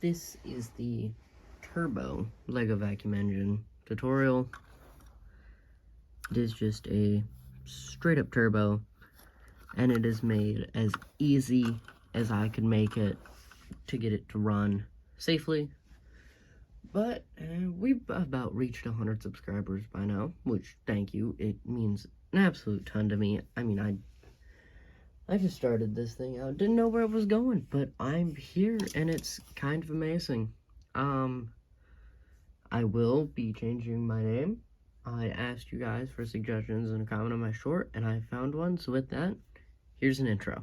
this is the turbo Lego vacuum engine tutorial. It is just a straight up turbo, and it is made as easy as I could make it to get it to run safely. But we've about reached 100 subscribers by now, which, thank you, it means an absolute ton to me. I mean, I just started this thing out, didn't know where it was going, but I'm here, and it's kind of amazing. I will be changing my name. I asked you guys for suggestions in a comment on my short, and I found one, so with that, here's an intro.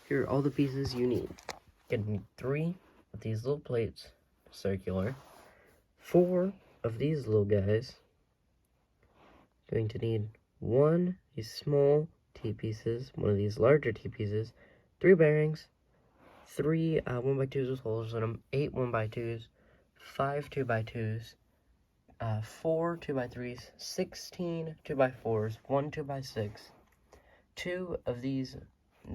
Here are all the pieces you need. You're gonna need 3 of these little plates, circular, 4 of these little guys. Going to need 1 of these small T-pieces, 1 of these larger T-pieces, 3 bearings, 3 1x2s with holes in them, 8 1x2s, 5 2x2s, 4 2x3s, 16 2x4s, 1 2x6, 2 of these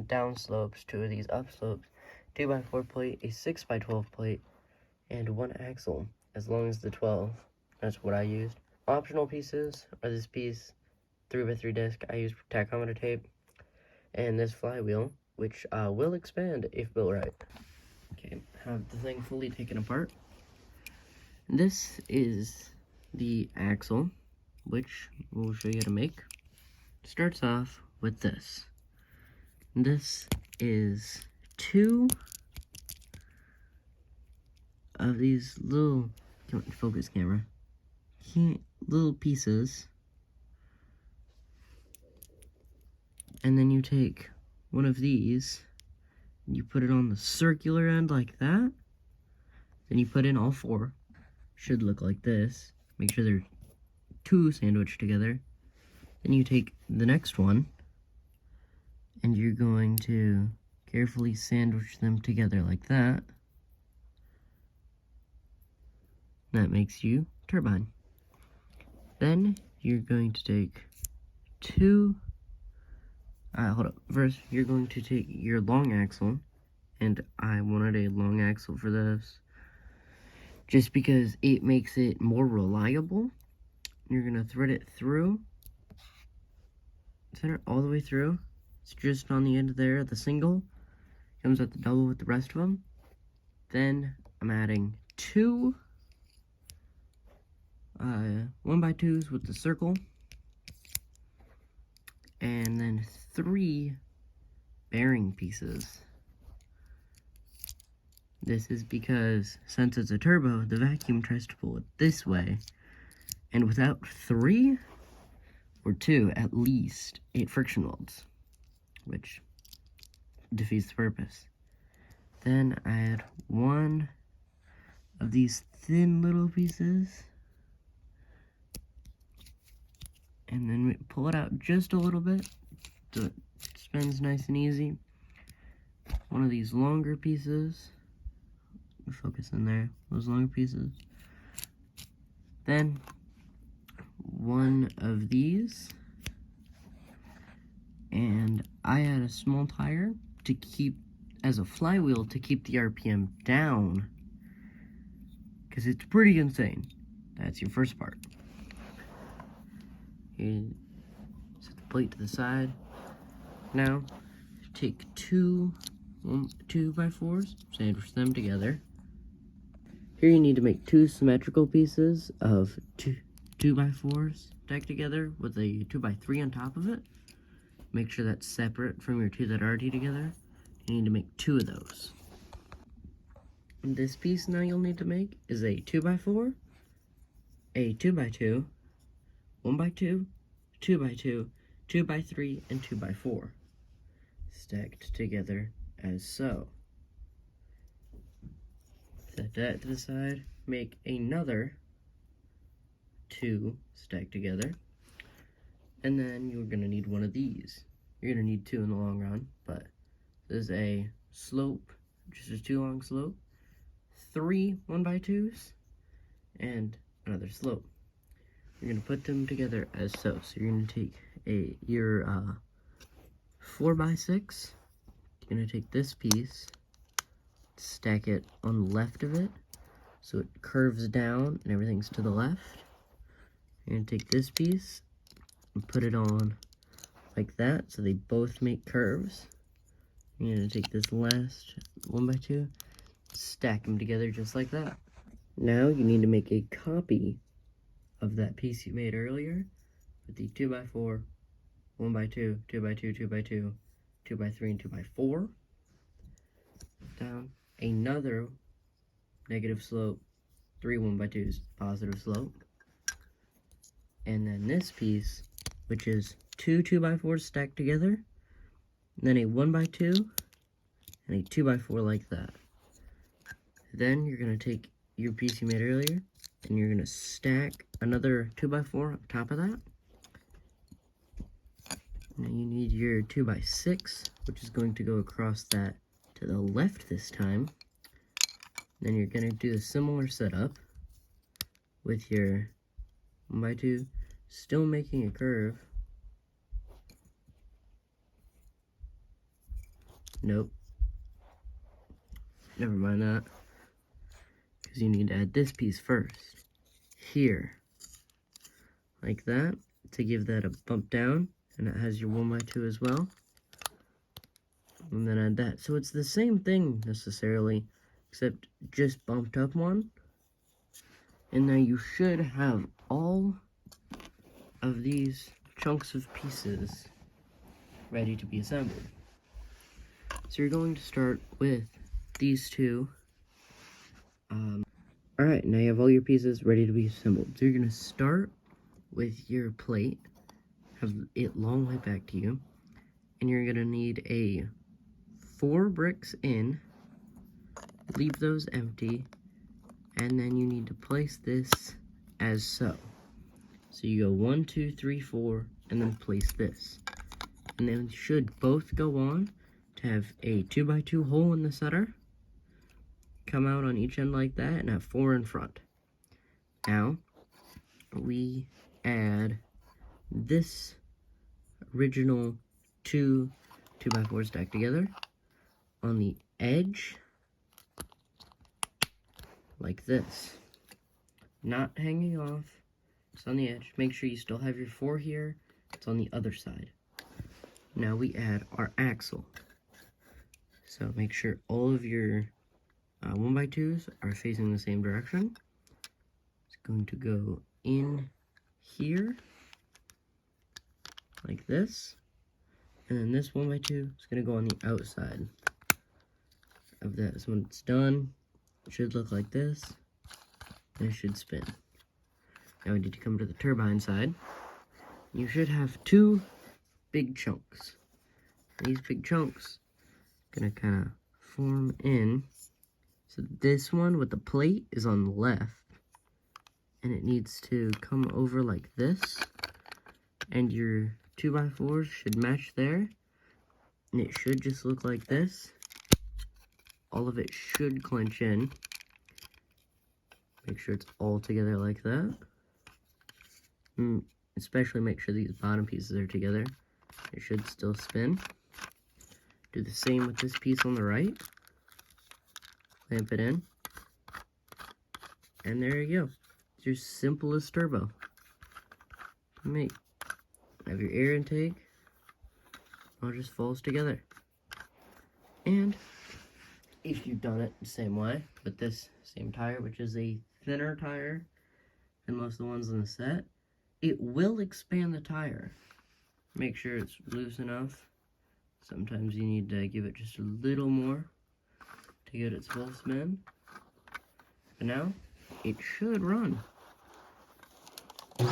down slopes, 2 of these up slopes, 2x4 plate, a 6x12 plate, and 1 axle, as long as the 12. That's what I used. Optional pieces are this piece, 3x3 disc I used tachometer tape, and this flywheel, which will expand if built right. Okay, have the thing fully taken apart. This is the axle, which we'll show you how to make. Starts off with this. This is 2 of these little, come on, focus camera, little pieces, and then you take one of these, and you put it on the circular end like that, then you put in all 4, should look like this, make sure they're 2 sandwiched together, then you take the next one, and you're going to carefully sandwich them together like that. That makes you turbine. Then you're going to take 2, hold up, first you're going to take your long axle, and I wanted a long axle for this, just because it makes it more reliable. You're gonna thread it through, center all the way through. It's just on the end there, the single, comes at the double with the rest of them. Then I'm adding 2 1x2s with the circle, and then 3 bearing pieces. This is because, since it's a turbo, the vacuum tries to pull it this way, and without 3, or 2 at least, 8 friction welds, which defeats the purpose. Then I add 1 of these thin little pieces, and then we pull it out just a little bit so it spins nice and easy. 1 of these longer pieces, focus in there, those longer pieces. Then 1 of these, and I add a small tire to keep, as a flywheel, to keep the RPM down, because it's pretty insane. That's your first part. You set the plate to the side. Now, take 2 2x4s, sandwich them together. Here you need to make 2 symmetrical pieces of 2x4s stacked together with a 2x3 on top of it. Make sure that's separate from your 2 that are already together. You need to make 2 of those. And this piece now you'll need to make is a 2x4, a 2x2, 1x2, 2x2, 2x3, and 2x4, stacked together as so. Set that to the side, make another 2 stacked together, and then you're going to need 1 of these. You're going to need 2 in the long run, but this is a slope, just a 2 long slope, 3 1x2s, and another slope. You're going to put them together as so. So you're going to take your 4x6. You're going to take this piece, stack it on the left of it, so it curves down and everything's to the left. You're going to take this piece and put it on like that, so they both make curves. You're going to take this last 1x2, stack them together just like that. Now you need to make a copy of that piece you made earlier with the 2x4, 1x2, 2x2, 2x2, 2x3, and 2x4. Down another negative slope, 3 1x2s, positive slope. And then this piece, which is 2 2x4s stacked together, and then a 1x2 and a 2x4 like that. Then you're going to take your piece you made earlier and you're going to stack another 2x4 on top of that. Now you need your 2x6, which is going to go across that to the left this time. Then you're going to do a similar setup with your 1x2, still making a curve. Nope. Never mind that. Because you need to add this piece first. Here. Like that. To give that a bump down. And it has your 1x2 as well. And then add that. So it's the same thing necessarily, except just bumped up one. And now you should have all of these chunks of pieces ready to be assembled. So you're going to start with these two. Alright, now you have all your pieces ready to be assembled. So you're going to start with your plate, have it long way back to you, and you're going to need 4 bricks in, leave those empty, and then you need to place this as so. So you go 1, 2, 3, 4, and then place this. And then should both go on to have a 2x2 hole in the center, come out on each end like that, and have 4 in front. Now, we add this original 2 2x4 stacked together on the edge, like this. Not hanging off, it's on the edge. Make sure you still have your 4 here, it's on the other side. Now we add our axle. So make sure all of your 1x2s are facing the same direction. It's going to go in here, like this. And then this 1x2 is going to go on the outside of that. So when it's done, it should look like this, and it should spin. Now we need to come to the turbine side. You should have 2 big chunks. These big chunks are going to kind of form in. So this one with the plate is on the left, and it needs to come over like this, and your 2x4s should match there, and it should just look like this. All of it should clench in. Make sure it's all together like that. Especially make sure these bottom pieces are together. It should still spin. Do the same with this piece on the right. Clamp it in. And there you go. It's your simplest turbo. Have your air intake. All just falls together. And if you've done it the same way, with this same tire, which is a thinner tire than most of the ones in the set, it will expand the tire. Make sure it's loose enough. Sometimes you need to give it just a little more to get its full spin. But now, it should run. As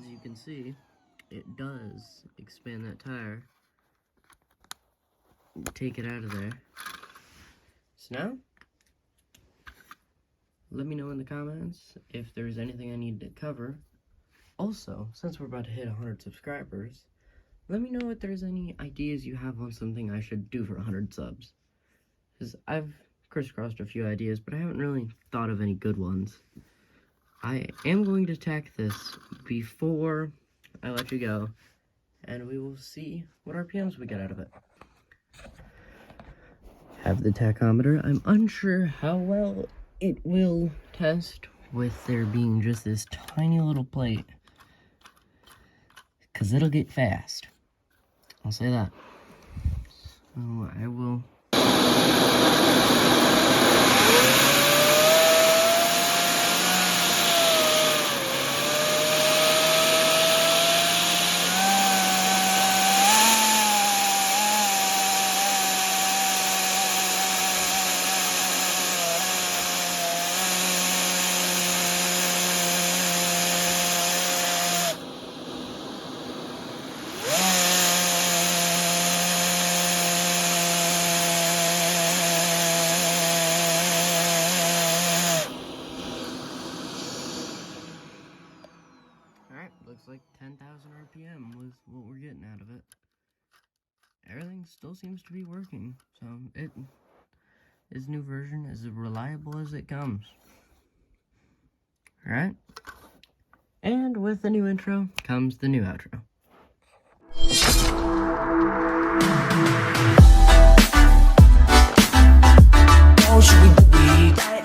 you can see, it does expand that tire. Take it out of there. So now, let me know in the comments if there's anything I need to cover Also, since we're about to hit 100 subscribers, let me know if there's any ideas you have on something I should do for 100 subs. Because I've crisscrossed a few ideas, but I haven't really thought of any good ones. I am going to tack this before I let you go, and we will see what RPMs we get out of it. Have the tachometer. I'm unsure how well it will test with there being just this tiny little plate, because it'll get fast. I'll say that. So I will... Alright, looks like 10,000 RPM was what we're getting out of it. Everything still seems to be working, so this new version is as reliable as it comes. Alright? And with the new intro comes the new outro. How should we do it?